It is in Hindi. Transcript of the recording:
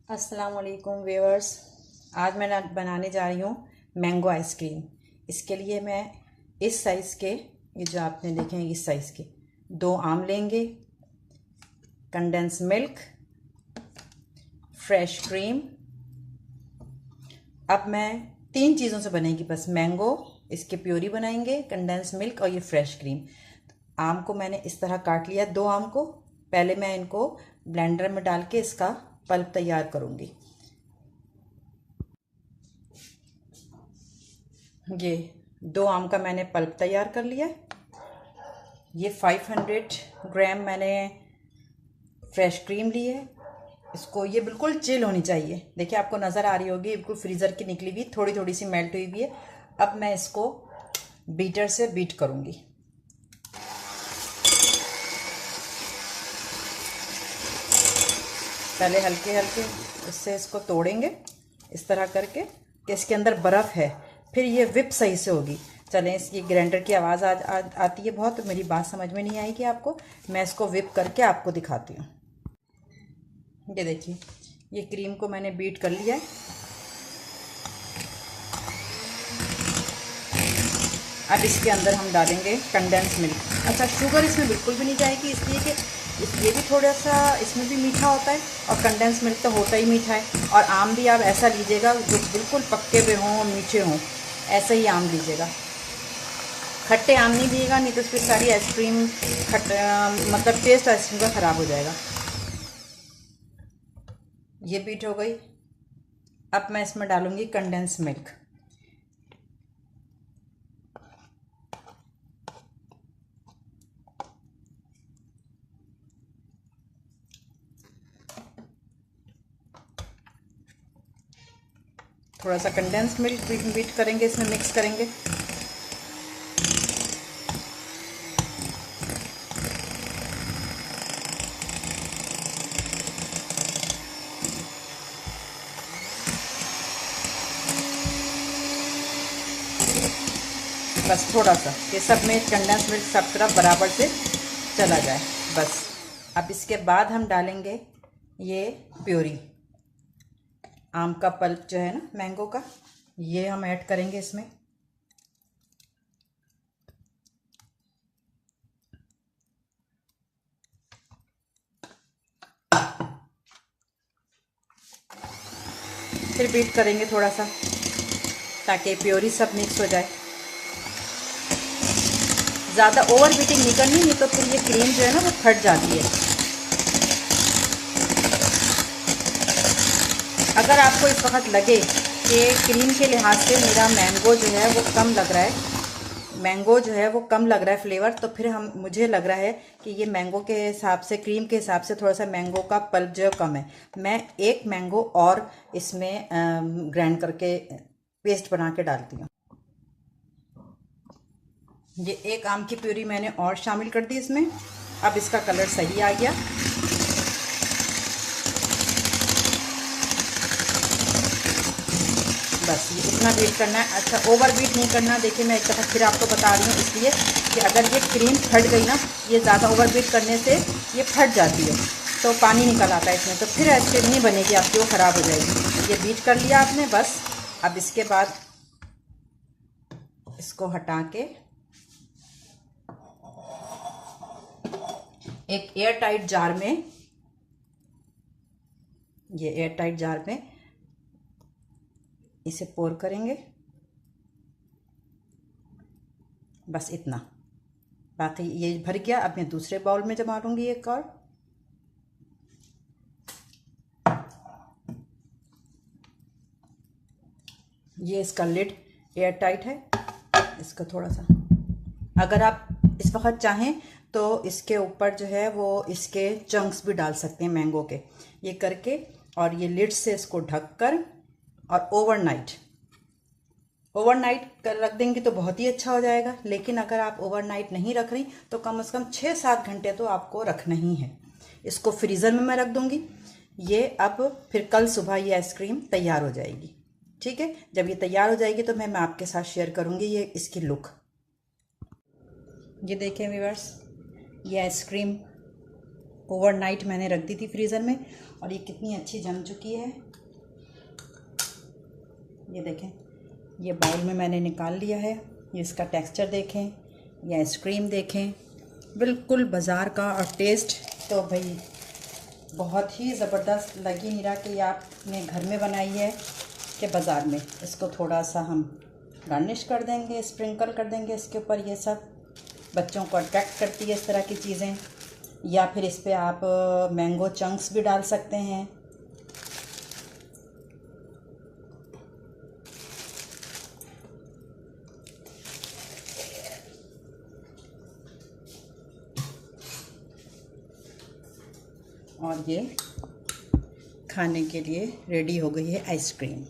अस्सलाम वालेकुम व्यूअर्स। आज मैं बनाने जा रही हूँ मैंगो आइसक्रीम। इसके लिए मैं इस साइज़ के, ये जो आपने देखे हैं इस साइज़ के 2 आम लेंगे, कंडेंस मिल्क, फ्रेश क्रीम। अब मैं 3 चीज़ों से बनेगी बस, मैंगो, इसके प्योरी बनाएंगे, कंडेंस मिल्क और ये फ्रेश क्रीम। आम को मैंने इस तरह काट लिया, 2 आम को। पहले मैं इनको ब्लेंडर में डाल के इसका पल्प तैयार करूँगी। ये 2 आम का मैंने पल्प तैयार कर लिया। ये 500 ग्राम मैंने फ्रेश क्रीम ली है। इसको, ये बिल्कुल चिल होनी चाहिए। देखिए आपको नज़र आ रही होगी, बिल्कुल फ्रीज़र की निकली हुई, थोड़ी थोड़ी सी मेल्ट हुई भी है। अब मैं इसको बीटर से बीट करूँगी। पहले हल्के हल्के इससे इसको तोड़ेंगे इस तरह करके कि इसके अंदर बर्फ़ है, फिर ये विप सही से होगी। चलें, इसकी ग्राइंडर की आवाज़ आती है बहुत, तो मेरी बात समझ में नहीं आएगी आपको। मैं इसको विप करके आपको दिखाती हूँ। ये देखिए, ये क्रीम को मैंने बीट कर लिया है। अब इसके अंदर हम डालेंगे कंडेंस मिल्क। अच्छा, शुगर इसमें बिल्कुल भी नहीं जाएगी, इसलिए कि ये भी थोड़ा सा इसमें भी मीठा होता है और कंडेंस मिल्क तो होता ही मीठा है। और आम भी आप ऐसा लीजिएगा जो बिल्कुल पक्के पे हों, मीठे हों, ऐसे ही आम लीजिएगा। खट्टे आम नहीं लीजिएगा, नहीं तो उसकी सारी आइसक्रीम मतलब टेस्ट आइसक्रीम का ख़राब हो जाएगा। ये बीट हो गई। अब मैं इसमें डालूँगी कंडेंस मिल्क। थोड़ा सा कंडेंस मिल्क बीट करेंगे, इसमें मिक्स करेंगे। बस थोड़ा सा, ये सब में कंडेंस मिल्क सब तरफ बराबर से चला जाए बस। अब इसके बाद हम डालेंगे ये प्योरी, आम का पल्प जो है ना मैंगो का, ये हम ऐड करेंगे इसमें। फिर बीट करेंगे थोड़ा सा ताकि प्योरी सब मिक्स हो जाए। ज़्यादा ओवर बीटिंग नहीं करनी, नहीं तो फिर ये क्रीम जो है ना वो फट जाती है। अगर आपको इस वक्त लगे कि क्रीम के लिहाज से मेरा मैंगो जो है वो कम लग रहा है, मैंगो जो है वो कम लग रहा है फ्लेवर, तो फिर मुझे लग रहा है कि ये मैंगो के हिसाब से, क्रीम के हिसाब से थोड़ा सा मैंगो का पल्प जो है कम है। मैं एक मैंगो और इसमें ग्राइंड करके पेस्ट बना के डालती हूँ। ये 1 आम की प्यूरी मैंने और शामिल कर दी इसमें। अब इसका कलर सही आ गया। बस ये इतना बीट करना है। अच्छा, ओवर बीट नहीं करना। देखिए मैं एक दफ़ा फिर आपको बता रही हूँ, इसलिए कि अगर ये क्रीम फट गई ना, ये ज़्यादा ओवर बीट करने से ये फट जाती है, तो पानी निकल आता है इसमें, तो फिर आइसक्रीम नहीं बनेगी आपकी, वो ख़राब हो जाएगी। ये बीट कर लिया आपने बस। अब इसके बाद इसको हटा के एक एयर टाइट जार में, ये एयर टाइट जार में इसे पोर करेंगे, बस इतना। बाकी ये भर गया। अब मैं दूसरे बाउल में जमा लूँगी एक और। ये इसका लिड एयर टाइट है। इसका थोड़ा सा, अगर आप इस वक्त चाहें तो इसके ऊपर जो है वो इसके चंक्स भी डाल सकते हैं मैंगो के। ये करके और ये लिड से इसको ढक कर और ओवरनाइट कर रख देंगे तो बहुत ही अच्छा हो जाएगा। लेकिन अगर आप ओवरनाइट नहीं रख रही तो कम से कम 6-7 घंटे तो आपको रखना ही है। इसको फ्रीज़र में मैं रख दूंगी। ये अब फिर कल सुबह ये आइसक्रीम तैयार हो जाएगी। ठीक है, जब ये तैयार हो जाएगी तो मैं आपके साथ शेयर करूंगी ये इसकी लुक। ये देखें व्यूअर्स, ये आइसक्रीम ओवरनाइट मैंने रख दी थी फ्रीज़र में, और ये कितनी अच्छी जम चुकी है। ये देखें, ये बाउल में मैंने निकाल लिया है। ये इसका टेक्सचर देखें, ये आइसक्रीम देखें, बिल्कुल बाज़ार का। और टेस्ट तो भाई बहुत ही ज़बरदस्त लगी नहीं रहा कि आपने घर में बनाई है कि बाज़ार में। इसको थोड़ा सा हम गार्निश कर देंगे, स्प्रिंकल कर देंगे इसके ऊपर। ये सब बच्चों को अट्रैक्ट करती है इस तरह की चीज़ें। या फिर इस पे आप मैंगो चंक्स भी डाल सकते हैं। और ये खाने के लिए रेडी हो गई है आइसक्रीम।